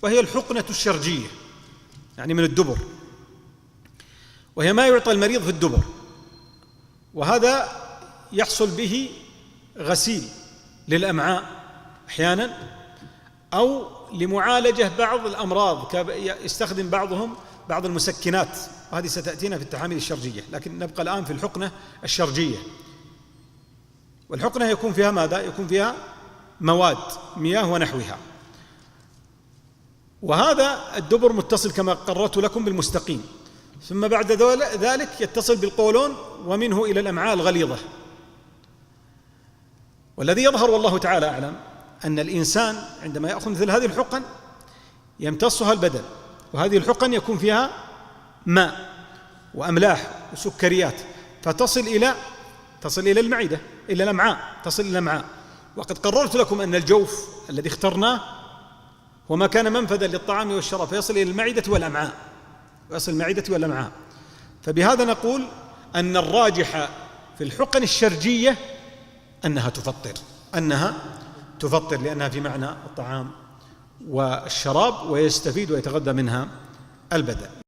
وهي الحقنة الشرجية، يعني من الدبر، وهي ما يعطى المريض في الدبر، وهذا يحصل به غسيل للأمعاء أحيانا، أو لمعالجة بعض الأمراض، يستخدم بعضهم بعض المسكنات، وهذه ستأتينا في التحامل الشرجية، لكن نبقى الآن في الحقنة الشرجية. والحقنة يكون فيها ماذا؟ يكون فيها مواد، مياه ونحوها. وهذا الدبر متصل كما قررت لكم بالمستقيم، ثم بعد ذلك يتصل بالقولون ومنه إلى الأمعاء الغليظة. والذي يظهر والله تعالى أعلم أن الإنسان عندما يأخذ مثل هذه الحقن يمتصها البدن، وهذه الحقن يكون فيها ماء وأملاح وسكريات، فتصل إلى المعدة، إلى الأمعاء، تصل إلى الأمعاء. وقد قررت لكم أن الجوف الذي اخترناه هو ما كان منفذا للطعام والشراب، فيصل إلى المعدة والأمعاء، فبهذا نقول أن الراجح في الحقن الشرجية أنها تفطر لأنها في معنى الطعام والشراب، ويستفيد ويتغذى منها البدن.